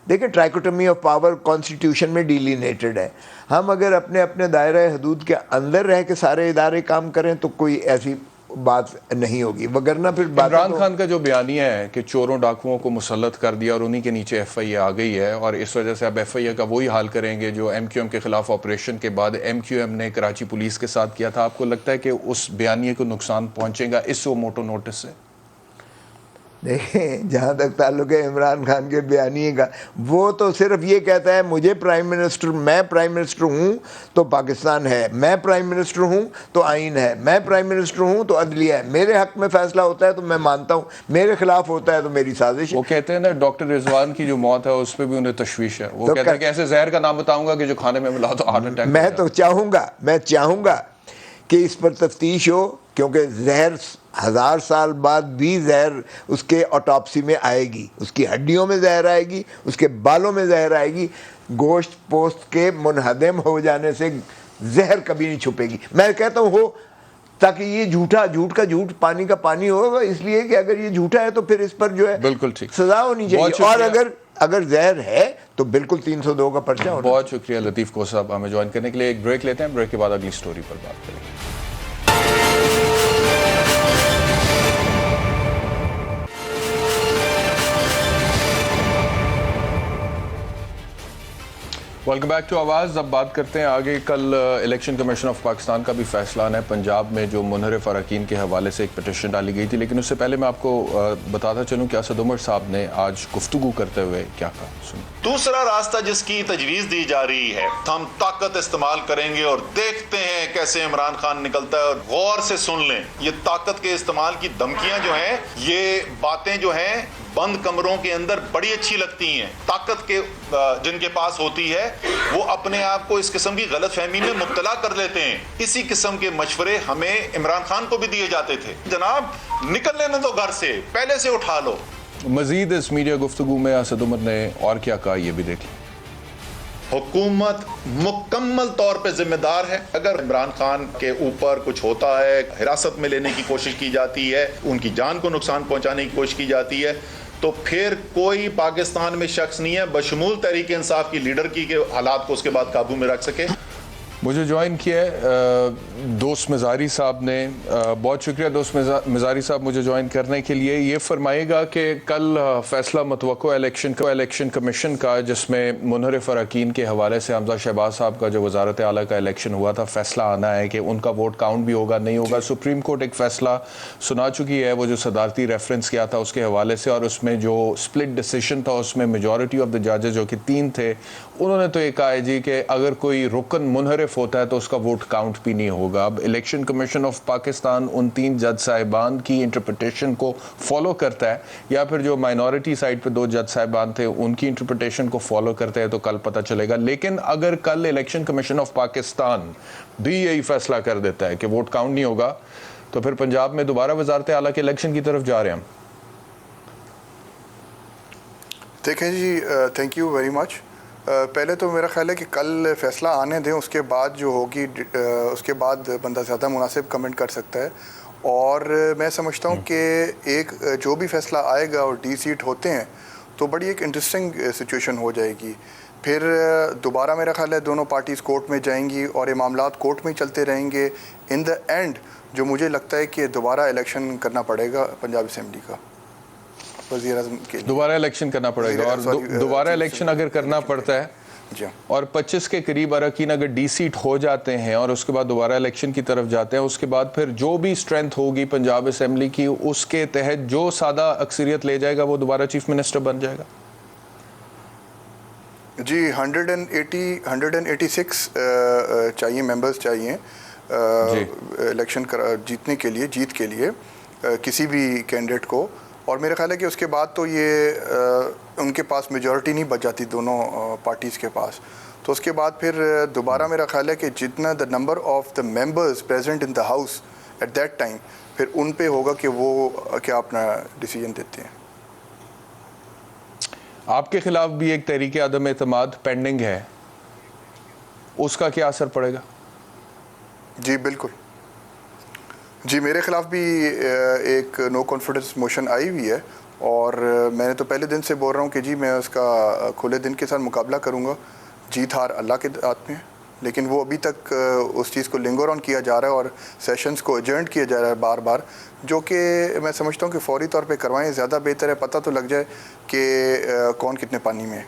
دیکھیں ٹرائکوٹمی آف پاور کانسٹیٹیوشن میں ڈیلینیٹڈ ہے. ہم اگر اپنے دائرہ حدود کے اندر رہ کے سارے ادارے کام کریں تو کوئی ایسی بات نہیں ہوگی, وگرنہ پھر عمران خان کا جو بیانیہ ہے کہ چوروں ڈاکوؤں کو مسلط کر دیا اور انہی کے نیچے ایف آئی اے آ گئی ہے, اور اس وجہ سے اب ایف آئی اے کا وہی حال کریں گے جو ایم کیو ایم کے خلاف آپریشن کے بعد ایم کیو ایم نے کراچی پولیس کے ساتھ کیا تھا. آپ کو لگتا ہے کہ اس بیانیے کو نقصان پہنچے گا اس سو موٹو نوٹس سے؟ دیکھیں جہاں تک تعلق ہے عمران خان کے بیانیے کا, وہ تو صرف یہ کہتا ہے مجھے پرائم منسٹر, میں پرائم منسٹر ہوں تو پاکستان ہے, میں پرائم منسٹر ہوں تو آئین ہے, میں پرائم منسٹر ہوں تو عدلیہ ہے, میرے حق میں فیصلہ ہوتا ہے تو میں مانتا ہوں, میرے خلاف ہوتا ہے تو میری سازش ہے. وہ کہتے ہیں نا ڈاکٹر رضوان کی جو موت ہے اس پہ بھی انہیں تشویش ہے. وہ کہتے ہیں کہ ایسے زہر کا نام بتاؤں گا کہ جو کھانے میں ملا تو ہارٹ اٹیک. میں تو چاہوں گا کہ اس پر تفتیش ہو, کیونکہ زہر 1000 سال بعد بھی زہر اس کے آٹوپسی میں آئے گی, اس کی ہڈیوں میں زہر آئے گی, اس کے بالوں میں زہر آئے گی. گوشت پوست کے منہدم ہو جانے سے زہر کبھی نہیں چھپے گی. میں کہتا ہوں ہو, تاکہ یہ جھوٹ کا جھوٹ پانی کا پانی ہوگا, اس لیے کہ اگر یہ جھوٹا ہے تو پھر اس پر جو ہے بالکل ٹھیک سزا ہونی چاہیے, اور اگر زہر ہے تو بالکل 302 کا پرچہ ہونا. بہت شکریہ لطیف کھوسا صاحب ہمیں جوائن کرنے کے لیے. ایک بریک لیتے ہیں, بریک کے بعد اگلی سٹوری پر بات کریں گے. ویلکم بیک ٹو آواز. اب بات کرتے ہیں آگے. کل الیکشن کمیشن آف پاکستان کا بھی فیصلہ آنا ہے. پنجاب میں جو منحرف اراکین کے حوالے سے ایک پٹیشن ڈالی گئی تھی, لیکن اس سے پہلے میں آپ کو بتاتا چلوں کہ اسد عمر صاحب نے آج گفتگو کرتے ہوئے کیا کہا. سنیں. دوسرا راستہ جس کی تجویز دی جا رہی ہے, ہم طاقت استعمال کریں گے اور دیکھتے ہیں کیسے عمران خان نکلتا ہے. اور غور سے سن لیں, یہ طاقت کے استعمال کی دھمکیاں جو ہیں, یہ باتیں جو ہیں بند کمروں کے اندر بڑی اچھی لگتی ہیں. طاقت کے جن کے پاس ہوتی ہے وہ اپنے آپ کو اس قسم کی غلط فہمی میں مبتلا کر لیتے ہیں. اسی قسم کے مشورے ہمیں عمران خان کو بھی دیے جاتے تھے. جناب نکل لینے دو گھر سے, پہلے سے اٹھا لو. مزید اس میڈیا گفتگو میں اسد عمر نے اور کیا کہا, یہ بھی دیکھ لیں. حکومت مکمل طور پہ ذمہ دار ہے. اگر عمران خان کے اوپر کچھ ہوتا ہے, حراست میں لینے کی کوشش کی جاتی ہے, ان کی جان کو نقصان پہنچانے کی کوشش کی جاتی ہے, تو پھر کوئی پاکستان میں شخص نہیں ہے بشمول تحریک انصاف کی لیڈر کی کہ حالات کو اس کے بعد قابو میں رکھ سکے. مجھے جوائن کیا ہے دوست مزاری صاحب نے. بہت شکریہ دوست مزاری صاحب مجھے جوائن کرنے کے لیے. یہ فرمائے گا کہ کل فیصلہ متوقع الیکشن کمیشن کا, جس میں منحرف اراکین کے حوالے سے حمزہ شہباز صاحب کا جو وزارت اعلیٰ کا الیکشن ہوا تھا, فیصلہ آنا ہے کہ ان کا ووٹ کاؤنٹ بھی ہوگا نہیں ہوگا. سپریم کورٹ ایک فیصلہ سنا چکی ہے, وہ جو صدارتی ریفرنس کیا تھا اس کے حوالے سے, اور اس میں جو سپلٹ ڈیسیشن تھا اس میں میجورٹی آف دا ججز جو کہ 3 تھے, انہوں نے تو یہ کہا ہے جی کہ اگر کوئی رکن منحرف ہوتا ہے تو اس کا ووٹ کاؤنٹ بھی نہیں ہوگا. اب الیکشن کمیشن آف پاکستان ان 3 جج صاحبان کی انٹرپریٹیشن کو فالو کرتا ہے, یا پھر جو مائنورٹی سائڈ پہ 2 جج صاحبان تھے ان کی انٹرپریٹیشن کو فالو کرتے ہیں, تو کل پتہ چلے گا. لیکن اگر کل الیکشن کمیشن آف پاکستان بھی یہی فیصلہ کر دیتا ہے کہ ووٹ کاؤنٹ نہیں ہوگا, تو پھر پنجاب میں دوبارہ وزارت اعلیٰ کے الیکشن کی طرف جا رہے ہیں ہم. دیکھیں جی, تھینک یو ویری مچ. پہلے تو میرا خیال ہے کہ کل فیصلہ آنے دیں, اس کے بعد جو ہوگی اس کے بعد بندہ زیادہ مناسب کمنٹ کر سکتا ہے. اور میں سمجھتا ہوں کہ ایک جو بھی فیصلہ آئے گا اور ڈی سیٹ ہوتے ہیں تو بڑی ایک انٹرسٹنگ سچویشن ہو جائے گی. پھر دوبارہ میرا خیال ہے دونوں پارٹیز کورٹ میں جائیں گی اور یہ معاملات کورٹ میں چلتے رہیں گے. ان دا اینڈ جو مجھے لگتا ہے کہ دوبارہ الیکشن کرنا پڑے گا پنجاب اسمبلی کا, وزیر اعظم کے لیے دوبارہ الیکشن کرنا پڑے گا. اور دوبارہ الیکشن اگر کرنا پڑتا ہے اور 25 کے قریب اراکین اگر ڈی سیٹ ہو جاتے ہیں اور اس کے بعد دوبارہ الیکشن کی طرف جاتے ہیں, اس کے بعد پھر جو بھی اسٹرینتھ ہوگی پنجاب اسمبلی کی, اس کے تحت جو سادہ اکثریت لے جائے گا وہ دوبارہ چیف منسٹر بن جائے گا. جی 186 چاہیے ممبرز چاہیے الیکشن جیتنے کے لیے, جیت کے لیے کسی بھی کینڈیڈیٹ کو. اور میرا خیال ہے کہ اس کے بعد تو یہ ان کے پاس میجورٹی نہیں بچ جاتی دونوں پارٹیز کے پاس, تو اس کے بعد پھر دوبارہ میرا خیال ہے کہ جتنا the number of the members present in the house at that time, پھر ان پہ ہوگا کہ وہ کیا اپنا ڈیسیجن دیتے ہیں. آپ کے خلاف بھی ایک تحریک عدم اعتماد پینڈنگ ہے, اس کا کیا اثر پڑے گا؟ جی بالکل. جی میرے خلاف بھی ایک نو کانفیڈنس موشن آئی ہوئی ہے, اور میں نے تو پہلے دن سے بول رہا ہوں کہ جی میں اس کا کھلے دن کے ساتھ مقابلہ کروں گا. جیت ہار اللہ کے ہاتھ میں ہے, لیکن وہ ابھی تک اس چیز کو لنگر آن کیا جا رہا ہے اور سیشنز کو ایجنٹ کیا جا رہا ہے بار بار, جو کہ میں سمجھتا ہوں کہ فوری طور پہ کروائیں زیادہ بہتر ہے. پتہ تو لگ جائے کہ کون کتنے پانی میں ہے.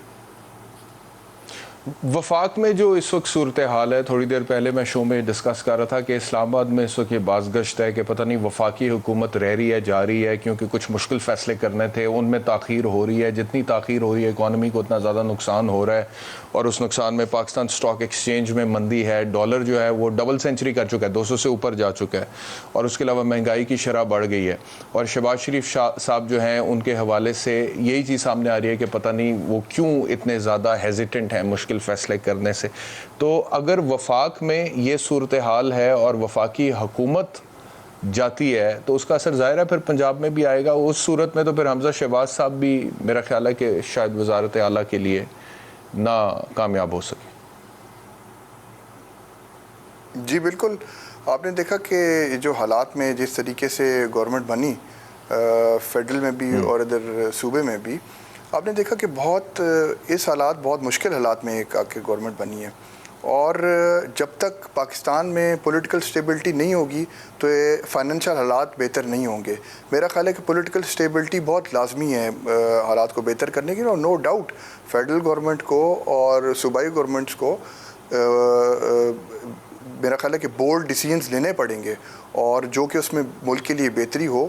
وفاق میں جو اس وقت صورتحال ہے, تھوڑی دیر پہلے میں شو میں ڈسکس کر رہا تھا کہ اسلام آباد میں اس وقت یہ بازگشت ہے کہ پتہ نہیں وفاقی حکومت رہ رہی ہے جا رہی ہے, کیونکہ کچھ مشکل فیصلے کرنے تھے, ان میں تاخیر ہو رہی ہے. جتنی تاخیر ہو رہی ہے اکانومی کو اتنا زیادہ نقصان ہو رہا ہے, اور اس نقصان میں پاکستان سٹاک ایکسچینج میں مندی ہے. ڈالر جو ہے وہ ڈبل سینچری کر چکا ہے, 200 سے اوپر جا چکا ہے, اور اس کے علاوہ مہنگائی کی شرح بڑھ گئی ہے. اور شہباز شریف صاحب جو ہیں ان کے حوالے سے یہی چیز سامنے آ رہی ہے کہ پتہ نہیں وہ کیوں اتنے زیادہ ہیزیٹنٹ ہیں مشکل فیصلے کرنے سے. تو اگر وفاق میں یہ صورتحال ہے اور وفاقی حکومت جاتی ہے تو اس کا اثر ظاہر ہے پھر پنجاب میں بھی آئے گا. اس صورت میں تو پھر حمزہ شہباز صاحب بھی میرا خیال ہے کہ شاید وزارت اعلیٰ کے لیے نہ کامیاب ہو سکے. جی بالکل. آپ نے دیکھا کہ جو حالات میں جس طریقے سے گورنمنٹ بنی فیڈرل میں بھی اور ادھر صوبے میں بھی, آپ نے دیکھا کہ بہت اس حالات بہت مشکل حالات میں ایک آ کے گورنمنٹ بنی ہے, اور جب تک پاکستان میں پولیٹیکل سٹیبلٹی نہیں ہوگی تو فائنینشیل حالات بہتر نہیں ہوں گے. میرا خیال ہے کہ پولیٹیکل سٹیبلٹی بہت لازمی ہے حالات کو بہتر کرنے کے لیے, اور نو ڈاؤٹ فیڈرل گورنمنٹ کو اور صوبائی گورنمنٹس کو میرا خیال ہے کہ بولڈ ڈیسیژنز لینے پڑیں گے, اور جو کہ اس میں ملک کے لیے بہتری ہو.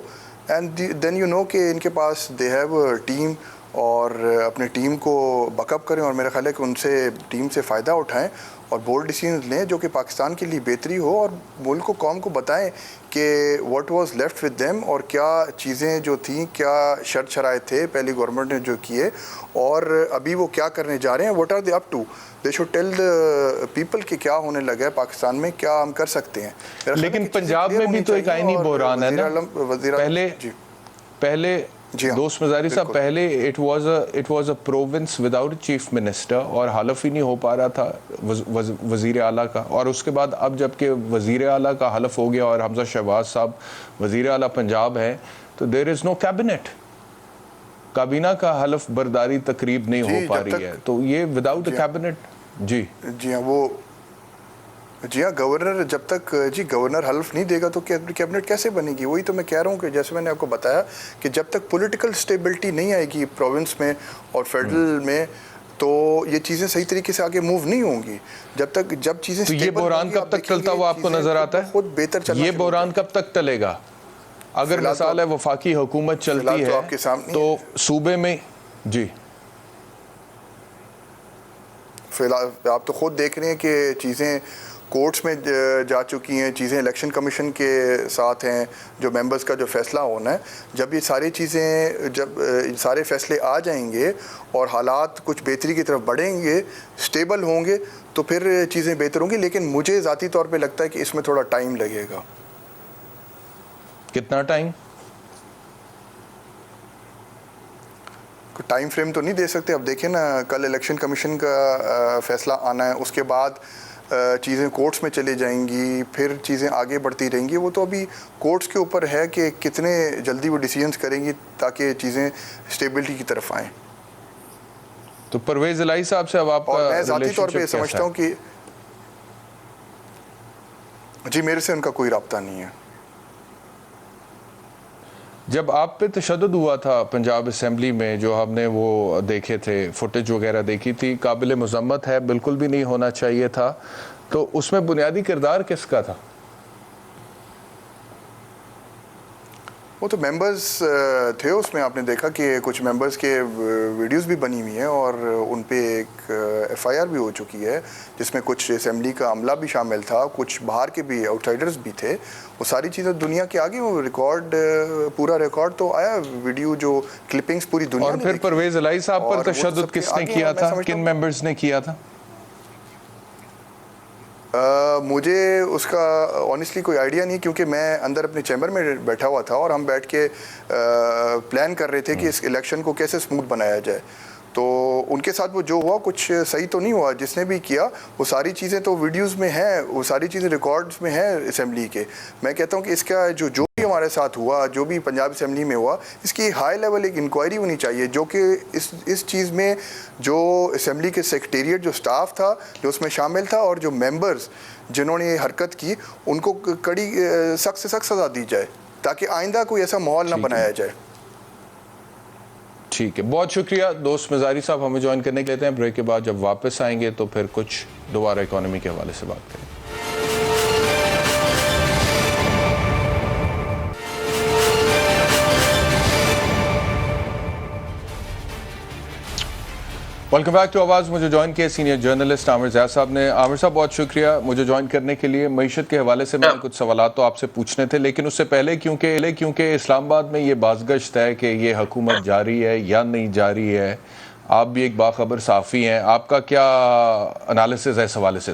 اینڈ دین یو نو کہ ان کے پاس دے ہیو اے ٹیم, اور اپنے ٹیم کو بک اپ کریں, اور میرا خیال ہے کہ ان سے ٹیم سے فائدہ اٹھائیں اور بولڈ ڈیسیژنز لیں جو کہ پاکستان کے لیے بہتری ہو, اور ملک کو قوم کو بتائیں کہ what was left with them, اور کیا چیزیں جو تھیں, کیا شرط شرائط تھے پہلی گورنمنٹ نے جو کیے, اور ابھی وہ کیا کرنے جا رہے ہیں. What are they up to, they should tell the people کہ کیا ہونے لگا ہے پاکستان میں, کیا ہم کر سکتے ہیں. لیکن پنجاب میں بھی تو ایک آئینی بحران ہے نا. پہلے دوست مزاری صاحب, پہلے it was a province without chief minister, اور حلف ہی نہیں ہو پا رہا تھا وزیر اعلیٰ کا, اور اس کے بعد اب جب کہ وزیر اعلیٰ کا حلف ہو گیا اور حمزہ شہباز صاحب وزیر اعلیٰ پنجاب ہیں, تو دیر از نو کیبنٹ, کابینہ کا حلف برداری تقریب نہیں ہو پا رہی ہے, تو یہ وداؤٹ اے کیبنٹ. جی ہاں گورنر جب تک گورنر حلف نہیں دے گا تو کیبنٹ کیسے بنے گی. وہی تو میں کہہ رہا ہوں کہ جیسے میں نے آپ کو بتایا کہ جب تک پولیٹیکل سٹیبلٹی نہیں آئے گی پروونس میں اور فیڈرل میں, تو یہ چیزیں صحیح طریقے سے آگے موو نہیں ہوں گی. جب چیزیں یہ بحران کب تک چلتا ہوا آپ کو نظر آتا ہے؟ خود بہتر چلنا. یہ بحران کب تک ٹلے گا؟ اگر مثال ہے وفاقی حکومت چلتی ہے تو صوبے میں جی فی الحال آپ تو خود دیکھ رہے ہیں کہ چیزیں کورٹس میں جا چکی ہیں, چیزیں الیکشن کمیشن کے ساتھ ہیں, جو ممبرز کا جو فیصلہ ہونا ہے. جب یہ ساری چیزیں, جب سارے فیصلے آ جائیں گے اور حالات کچھ بہتری کی طرف بڑھیں گے, سٹیبل ہوں گے, تو پھر چیزیں بہتر ہوں گی. لیکن مجھے ذاتی طور پہ لگتا ہے کہ اس میں تھوڑا ٹائم لگے گا. کتنا ٹائم؟ ٹائم فریم تو نہیں دے سکتے. اب دیکھیں نا, کل الیکشن کمیشن کا فیصلہ آنا ہے, اس کے بعد چیزیں کورٹس میں چلی جائیں گی, پھر چیزیں آگے بڑھتی رہیں گی. وہ تو ابھی کورٹس کے اوپر ہے کہ کتنے جلدی وہ ڈیسیژنز کریں گی تاکہ چیزیں اسٹیبلٹی کی طرف آئیں. تو پرویز الہی صاحب سے اب آپ کا میں ذاتی طور پہ سمجھتا ہوں کہ جی میرے سے ان کا کوئی رابطہ نہیں ہے. جب آپ پہ تشدد ہوا تھا پنجاب اسمبلی میں, جو ہم نے وہ دیکھے تھے, فوٹیج وغیرہ دیکھی تھی, قابل مذمت ہے, بالکل بھی نہیں ہونا چاہیے تھا, تو اس میں بنیادی کردار کس کا تھا؟ وہ تو ممبرز تھے. اس میں آپ نے دیکھا کہ کچھ ممبرز کے ویڈیوز بھی بنی ہوئی ہیں, اور ان پہ ایک ایف آئی آر بھی ہو چکی ہے, جس میں کچھ اسمبلی کا عملہ بھی شامل تھا, کچھ باہر کے بھی آؤٹ سائڈرز بھی تھے. وہ ساری چیزیں دنیا کے آگے, وہ ریکارڈ, پورا ریکارڈ تو آیا, ویڈیو جو کلپنگز پوری دنیا نے. اور پھر پرویز الہی صاحب پر تشدد کس نے کیا تھا, کن ممبرز نے کیا تھا؟ مجھے اس کا آنیسٹلی کوئی آئیڈیا نہیں, کیونکہ میں اندر اپنے چیمبر میں بیٹھا ہوا تھا, اور ہم بیٹھ کے پلان کر رہے تھے کہ اس الیکشن کو کیسے اسموتھ بنایا جائے. تو ان کے ساتھ وہ جو ہوا کچھ صحیح تو نہیں ہوا. جس نے بھی کیا وہ ساری چیزیں تو ویڈیوز میں ہیں, وہ ساری چیزیں ریکارڈز میں ہیں اسمبلی کے. میں کہتا ہوں کہ اس کا جو بھی ہمارے ساتھ ہوا, جو بھی پنجاب اسمبلی میں ہوا, اس کی ہائی لیول ایک انکوائری ہونی چاہیے, جو کہ اس چیز میں جو اسمبلی کے سیکریٹریٹ جو سٹاف تھا جو اس میں شامل تھا, اور جو ممبرز جنہوں نے یہ حرکت کی, ان کو کڑی سخت سے سخت سزا دی جائے, تاکہ آئندہ کوئی ایسا ماحول نہ بنایا جائے. ٹھیک ہے, بہت شکریہ دوست مزاری صاحب ہمیں جوائن کرنے کے لیے. بریک کے بعد جب واپس آئیں گے تو پھر کچھ دوبارہ اکانومی کے حوالے سے بات کریں گے. ویلکم بیک ٹو آواز. مجھے جوائن کیا سینئر جرنلسٹ عامر زیاد صاحب نے. عامر صاحب بہت شکریہ مجھے جوائن کرنے کے لیے. معیشت کے حوالے سے میں نے کچھ سوالات تو آپ سے پوچھنے تھے, لیکن اس سے پہلے کیونکہ اسلام آباد میں یہ بازگشت ہے کہ یہ حکومت جاری ہے یا نہیں جاری ہے, آپ بھی ایک باخبر صحافی ہیں, آپ کا کیا انالیسز ہے اس حوالے سے؟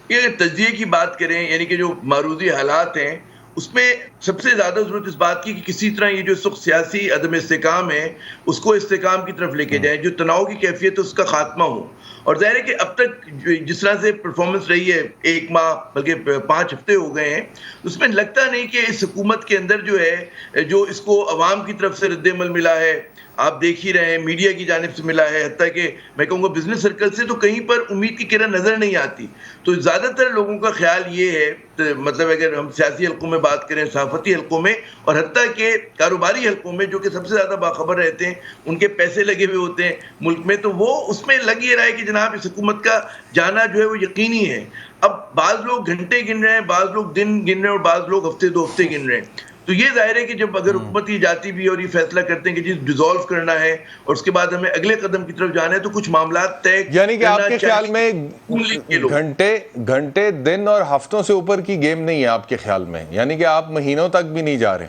یہ تجزیے کی بات کریں, یعنی کہ جو معروضی حالات ہیں, اس میں سب سے زیادہ ضرورت اس بات کی کہ کسی طرح یہ جو سیاسی عدم استحکام ہے اس کو استحکام کی طرف لے کے جائیں, جو تناؤ کی کیفیت ہے اس کا خاتمہ ہو. اور ظاہر ہے کہ اب تک جس طرح سے پرفارمنس رہی ہے, 1 ماہ بلکہ 5 ہفتے ہو گئے ہیں, اس میں لگتا نہیں کہ اس حکومت کے اندر جو ہے, جو اس کو عوام کی طرف سے رد عمل ملا ہے, آپ دیکھ ہی رہے ہیں میڈیا کی جانب سے ملا ہے, حتیٰ کہ میں کہوں گا بزنس سرکل سے تو کہیں پر امید کی کرن نظر نہیں آتی. تو زیادہ تر لوگوں کا خیال یہ ہے, مطلب اگر ہم سیاسی حلقوں میں بات کریں, صحافتی حلقوں میں, اور حتیٰ کہ کاروباری حلقوں میں جو کہ سب سے زیادہ باخبر رہتے ہیں, ان کے پیسے لگے ہوئے ہوتے ہیں ملک میں, تو وہ اس میں لگ یہ رہا ہے کہ جناب اس حکومت کا جانا جو ہے وہ یقینی ہے. اب بعض لوگ گھنٹے گن رہے ہیں, بعض لوگ دن گن رہے ہیں, اور بعض لوگ ہفتے 2 ہفتے گن رہے ہیں. تو یہ ظاہر ہے کہ جب اگر حکومت یہ جاتی بھی ہے اور یہ فیصلہ کرتے ہیں کہ جی ڈیزالو کرنا ہے اور اس کے بعد ہمیں اگلے قدم کی طرف جانا ہے, تو کچھ معاملات طے, یعنی کہ آپ کے خیال میں گھنٹے دن اور ہفتوں سے اوپر کی گیم نہیں ہے آپ کے خیال میں, یعنی کہ آپ مہینوں تک بھی نہیں جا رہے؟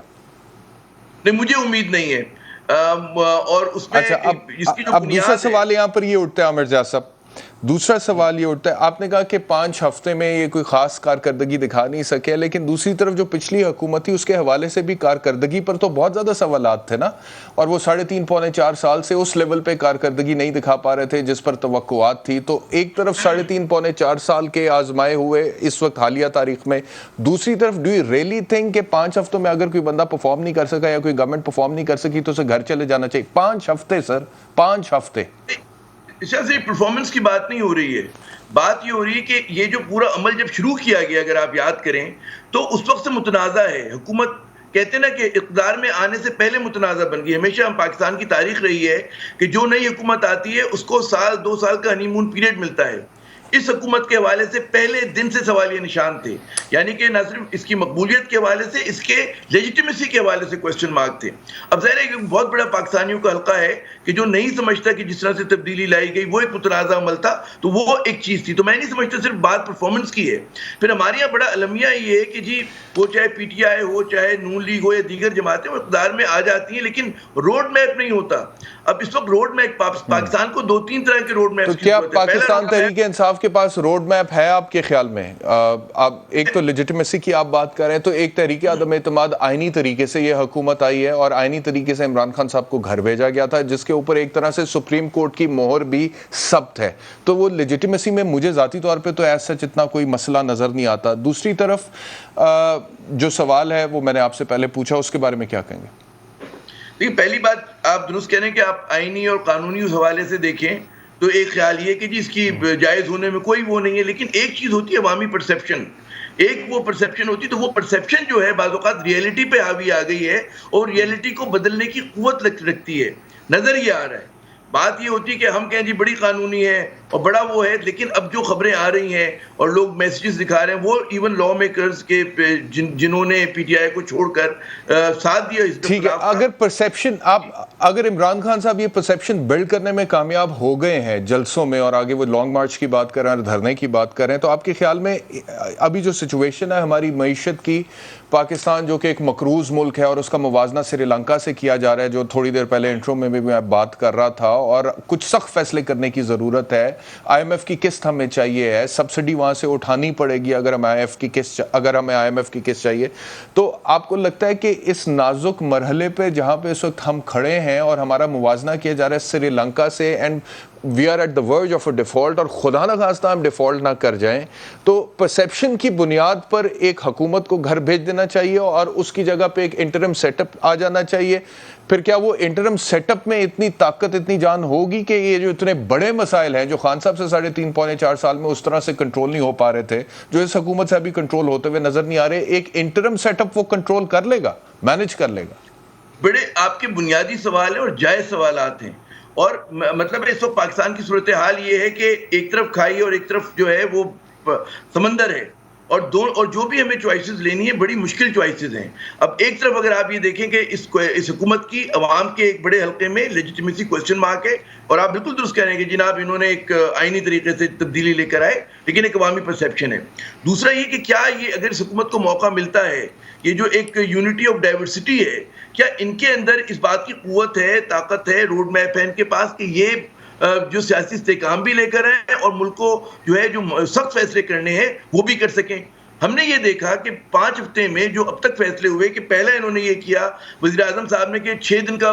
نہیں, مجھے امید نہیں ہے. اور اس میں اب دوسرا سوال یہاں پر یہ اٹھتا ہے عامر جا صاحب, دوسرا سوال یہ اٹھتا ہے, آپ نے کہا کہ 5 ہفتے میں یہ کوئی خاص کارکردگی دکھا نہیں سکے, لیکن دوسری طرف جو پچھلی حکومت تھی اس کے حوالے سے بھی کارکردگی پر تو بہت زیادہ سوالات تھے نا, اور وہ 3.5 پونے 4 سال سے اس لیول پہ کارکردگی نہیں دکھا پا رہے تھے جس پر توقعات تھی. تو ایک طرف 3.5 پونے 4 سال کے آزمائے ہوئے اس وقت حالیہ تاریخ میں, دوسری طرف ڈو یو ریئلی تھنک کہ 5 ہفتوں میں اگر کوئی بندہ پرفارم نہیں کر سکا یا کوئی گورنمنٹ پرفارم نہیں کر سکی تو اسے گھر چلے جانا چاہیے؟ 5 ہفتے سر, 5 ہفتے. اس سے پرفارمنس کی بات نہیں ہو رہی ہے, بات یہ ہو رہی ہے کہ یہ جو پورا عمل جب شروع کیا گیا, اگر آپ یاد کریں تو اس وقت سے متنازع ہے. حکومت کہتے ہیں نا کہ اقتدار میں آنے سے پہلے متنازع بن گئی. ہمیشہ ہم پاکستان کی تاریخ رہی ہے کہ جو نئی حکومت آتی ہے اس کو 1-2 سال کا ہنی مون پیریڈ ملتا ہے. اس حکومت کے حوالے سے پہلے دن سے سوالیہ نشان تھے, یعنی کہ نہ صرف اس کی مقبولیت کے حوالے سے, اس کے لیجیٹیمیسی کے حوالے سے کوسچن مارک تھے. اب ظاہر ہے کہ بہت بڑا پاکستانیوں کا حلقہ ہے کہ جو نہیں سمجھتا کہ جس طرح سے تبدیلی لائی گئی وہ ایک متنازع عمل تھا, تو وہ ایک چیز تھی. تو میں نہیں سمجھتا صرف بات پرفارمنس کی ہے. پھر ہمارے یہاں بڑا المیہ یہ ہے کہ جی وہ چاہے پی ٹی آئی ہو, چاہے نون لیگ ہو یا دیگر جماعتیں, وہ اقتدار میں آ جاتی ہیں لیکن روڈ میپ نہیں ہوتا. اب اس وقت روڈ میپ پاکستان کو 2-3 طرح کے روڈ میپ, تو کیا پاکستان تحریک انصاف کے پاس روڈ میپ ہے آپ کے خیال میں؟ آپ ایک تو لیجیٹیمیسی کی آپ بات کر رہے ہیں, تو ایک تحریک عدم اعتماد آئینی طریقے سے یہ حکومت آئی ہے اور آئینی طریقے سے عمران خان صاحب کو گھر بھیجا گیا تھا, جس کے اوپر ایک طرح سے سپریم کورٹ کی مہر بھی ثبت ہے. تو وہ لیجیٹیمیسی میں مجھے ذاتی طور پہ تو ایسا اتنا کوئی مسئلہ نظر نہیں آتا. دوسری طرف جو سوال ہے وہ میں نے آپ سے پہلے پوچھا, اس کے بارے میں کیا کہیں گے؟ دیکھیں, پہلی بات آپ درست کہہ رہے ہیں کہ آپ آئینی اور قانونی اس حوالے سے دیکھیں تو ایک خیال یہ کہ جی اس کی جائز ہونے میں کوئی وہ نہیں ہے, لیکن ایک چیز ہوتی ہے عوامی پرسیپشن, ایک وہ پرسیپشن ہوتی ہے, تو وہ پرسیپشن جو ہے بعض اوقات ریئلٹی پہ حاوی آ گئی ہے اور ریئلٹی کو بدلنے کی قوت رکھتی ہے. نظر یہ آ رہا ہے, بات یہ ہوتی ہے کہ ہم کہیں جی بڑی قانونی ہے اور بڑا وہ ہے, لیکن اب جو خبریں آ رہی ہیں اور لوگ میسیجز دکھا رہے ہیں, وہ ایون لا میکرز کے جنہوں نے پی ٹی آئی کو چھوڑ کر ساتھ دیا. ٹھیک ہے, اگر پرسیپشن اگر عمران خان صاحب یہ پرسیپشن بلڈ کرنے میں کامیاب ہو گئے ہیں جلسوں میں, اور آگے وہ لانگ مارچ کی بات کر رہے ہیں, دھرنے کی بات کر رہے ہیں, تو آپ کے خیال میں ابھی جو سچویشن ہے ہماری معیشت کی, پاکستان جو کہ ایک مقروض ملک ہے اور اس کا موازنہ سری لنکا سے کیا جا رہا ہے, جو تھوڑی دیر پہلے انٹرو میں بھی میں بات کر رہا تھا, اور کچھ سخت فیصلے کرنے کی ضرورت ہے. آئی ایم ایف کی قسط ہمیں چاہیے ہے, سبسڈی وہاں سے اٹھانی پڑے گی اگر ہمیں آئی ایم ایف کی قسط چاہیے. تو آپ کو لگتا ہے کہ اس نازک مرحلے پہ جہاں پہ اس وقت ہم کھڑے ہیں اور ہمارا موازنہ کیا جا رہا ہے سری لنکا سے, and we are at the verge of a default, اور خدا نہ خواستہ ہم ڈیفالٹ نہ کر جائیں, تو پرسیپشن کی بنیاد پر ایک حکومت کو گھر بھیج دینا چاہیے اور اس کی جگہ پہ ایک انٹرم سیٹ اپ آ جانا چاہیے؟ پھر کیا وہ انٹرم سیٹ اپ میں اتنی طاقت, اتنی جان ہوگی کہ یہ جو اتنے بڑے مسائل ہیں جو خان صاحب سے 3.5 پونے 4 سال میں اس طرح سے کنٹرول نہیں ہو پا رہے تھے, جو اس حکومت سے ابھی کنٹرول ہوتے ہوئے نظر نہیں آ رہے, ایک انٹرم سیٹ اپ وہ کنٹرول کر لے گا, مینج کر لے گا؟ بڑے آپ کے بنیادی سوال ہیں اور جائز سوالات ہیں, اور مطلب اس وقت پاکستان کی صورتحال یہ ہے کہ ایک طرف کھائی اور ایک طرف جو ہے وہ سمندر ہے, اور جو بھی ہمیں چوائسز لینی ہے بڑی مشکل چوائسز ہیں. اب ایک طرف اگر آپ یہ دیکھیں کہ اس حکومت کی عوام کے ایک بڑے حلقے میں لیجیٹیمیسی کوسچن مارک ہے, اور آپ بالکل درست کہہ رہے ہیں کہ جناب انہوں نے ایک آئینی طریقے سے تبدیلی لے کر آئے, لیکن ایک عوامی پرسیپشن ہے. دوسرا یہ کہ کیا یہ اگر اس حکومت کو موقع ملتا ہے, یہ جو ایک یونٹی آف ڈائیورسٹی ہے, کیا ان کے اندر اس بات کی قوت ہے, طاقت ہے, روڈ میپ ہے ان کے پاس کہ یہ جو سیاسی استحکام بھی لے کر ہیں اور ملک کو جو ہے جو سخت فیصلے کرنے ہیں وہ بھی کر سکیں؟ ہم نے یہ دیکھا کہ 5 ہفتے میں جو اب تک فیصلے ہوئے کہ پہلا انہوں نے یہ کیا وزیر اعظم صاحب نے کہ 6 دن کا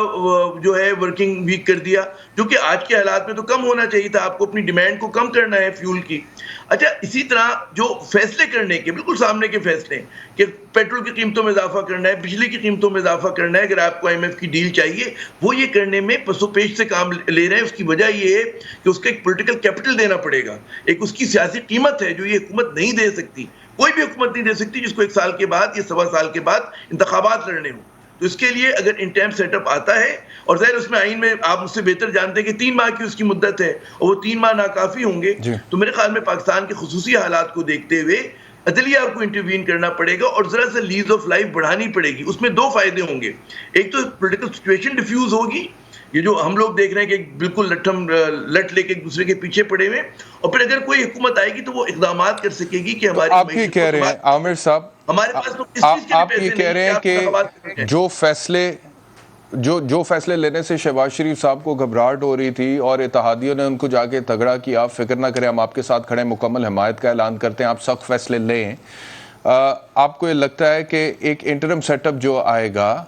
جو ہے ورکنگ ویک کر دیا، جو کہ آج کے حالات میں تو کم ہونا چاہیے تھا، آپ کو اپنی ڈیمانڈ کو کم کرنا ہے فیول کی. اچھا اسی طرح جو فیصلے کرنے کے بالکل سامنے کے فیصلے کہ پیٹرول کی قیمتوں میں اضافہ کرنا ہے، بجلی کی قیمتوں میں اضافہ کرنا ہے، اگر آپ کو IMF کی ڈیل چاہیے وہ یہ کرنے میں پس و پیش سے کام لے رہے ہیں. اس کی وجہ یہ ہے کہ اس کا ایک پولیٹیکل کیپٹل دینا پڑے گا، ایک اس کی سیاسی قیمت ہے جو یہ حکومت نہیں دے سکتی، کوئی بھی حکومت نہیں دے سکتی جس کو 1 سال کے بعد یا 1.25 سال کے بعد انتخابات لڑنے ہوں. تو اس کے لیے اگر ان ٹائم سیٹ اپ آتا ہے، اور ظاہر اس میں آئین میں آپ مجھ سے بہتر جانتے ہیں کہ 3 ماہ کی اس کی مدت ہے اور وہ 3 ماہ ناکافی ہوں گے، تو میرے خیال میں پاکستان کے خصوصی حالات کو دیکھتے ہوئے عدلیہ کو انٹروین کرنا پڑے گا اور ذرا سا لیز آف لائف بڑھانی پڑے گی. اس میں 2 فائدے ہوں گے، ایک تو پولیٹیکل سچویشن ڈیفیوز ہوگی، یہ جو ہم لوگ دیکھ رہے ہیں کہ بالکل لٹ لے کے ایک دوسرے کے پیچھے پڑے ہوئے، اور پھر اگر کوئی حکومت آئے گی تو وہ اقدامات کر سکے گی کہ ہماری آپ یہ کہہ رہے ہیں عامر صاحب، ہمارے پاس تو اس چیز کے آپ یہ کہہ رہے ہیں کہ جو فیصلے لینے سے شہباز شریف صاحب کو گھبراہٹ ہو رہی تھی اور اتحادیوں نے ان کو جا کے تگڑا کیا، آپ فکر نہ کریں ہم آپ کے ساتھ کھڑے ہیں، مکمل حمایت کا اعلان کرتے ہیں، آپ سخت فیصلے لیں. آپ کو یہ لگتا ہے کہ ایک انٹرم سیٹ اپ جو آئے گا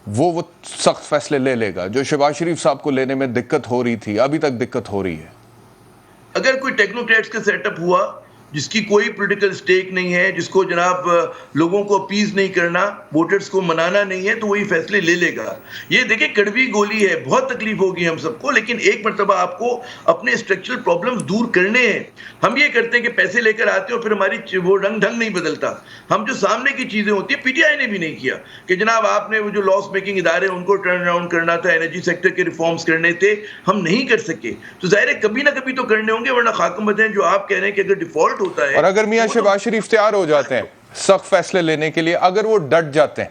وہ سخت فیصلے لے گا جو شہباز شریف صاحب کو لینے میں دقت ہو رہی تھی، ابھی تک دقت ہو رہی ہے؟ اگر کوئی ٹیکنوکریٹس کا سیٹ اپ ہوا جس کی کوئی پولیٹیکل سٹیک نہیں ہے، جس کو جناب لوگوں کو اپیز نہیں کرنا، ووٹرز کو منانا نہیں ہے، تو وہی فیصلے لے گا. یہ دیکھیں کڑوی گولی ہے، بہت تکلیف ہوگی ہم سب کو، لیکن ایک مرتبہ آپ کو اپنے اسٹرکچرل پرابلمز دور کرنے ہیں. ہم یہ کرتے ہیں کہ پیسے لے کر آتے ہیں اور پھر ہماری وہ رنگ ڈھنگ نہیں بدلتا. ہم جو سامنے کی چیزیں ہوتی ہیں، PTI نے بھی نہیں کیا کہ جناب آپ نے وہ جو لاس میکنگ ادارے ان کو ٹرن اراؤنڈ کرنا تھا، انرجی سیکٹر کے ریفارمز کرنے تھے، ہم نہیں کر سکے. تو ظاہر ہے کبھی نہ کبھی تو کرنے ہوں گے، ورنہ خاکم بدیں جو آپ کہہ رہے ہیں کہ اگر ڈیفالٹ ہوتا ہے. اور اگر میاں شہباز شریف تیار ہو جاتے ہیں سخت فیصلے لینے کے لیے، اگر وہ ڈٹ جاتے ہیں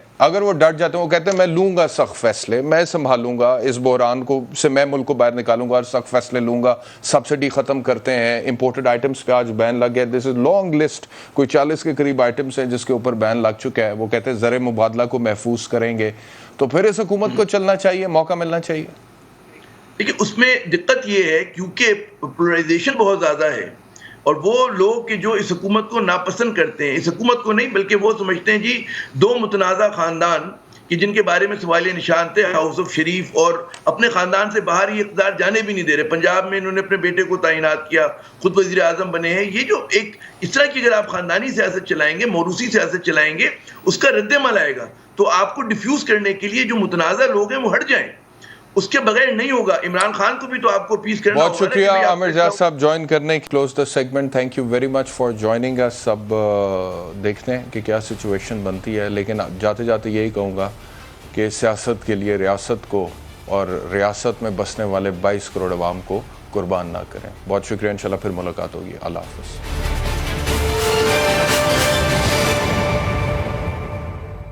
وہ کہتے ہیں میں لوں گا سخت فیصلے، میں سنبھالوں گا اس بحران کو سے، میں ملک کو باہر نکالوں گا اور سخت فیصلے لوں گا، سبسڈی ختم کرتے ہیں، امپورٹڈ آئٹمز پہ آج بین لگ گیا، دس از لانگ لسٹ، کوئی 40 کے قریب آئٹمز ہیں جس کے اوپر بین لگ چکا ہے. وہ کہتے ہیں زر مبادلہ کو محفوظ کریں گے. تو پھر اس حکومت کو چلنا چاہیے، موقع ملنا چاہیے. دیکھیے اس میں دقت یہ ہے کیونکہ پولرائزیشن بہت زیادہ ہے، اور وہ لوگ کہ جو اس حکومت کو ناپسند کرتے ہیں، اس حکومت کو نہیں بلکہ وہ سمجھتے ہیں جی 2 متنازع خاندان کہ جن کے بارے میں سوالیہ نشان تھے، ہاؤس آف شریف، اور اپنے خاندان سے باہر یہ اقتدار جانے بھی نہیں دے رہے. پنجاب میں انہوں نے اپنے بیٹے کو تعینات کیا، خود وزیر اعظم بنے ہیں. یہ جو ایک اس طرح کی اگر آپ خاندانی سیاست چلائیں گے، موروثی سیاست چلائیں گے، اس کا رد عمل آئے گا. تو آپ کو ڈیفیوز کرنے کے لیے جو متنازع لوگ ہیں وہ ہٹ جائیں، اس کے بغیر نہیں ہوگا. عمران خان کو بھی تو آپ کو پیس کرنا ہوگا. بہت شکریہ عامر جاز صاحب جوائن کرنے. Close the segment. Thank you very much for joining us. اب دیکھتے ہیں کہ کیا سچویشن بنتی ہے، لیکن جاتے جاتے یہی کہوں گا کہ سیاست کے لیے ریاست کو اور ریاست میں بسنے والے 22 کروڑ عوام کو قربان نہ کریں. بہت شکریہ، انشاءاللہ پھر ملاقات ہوگی. اللہ حافظ.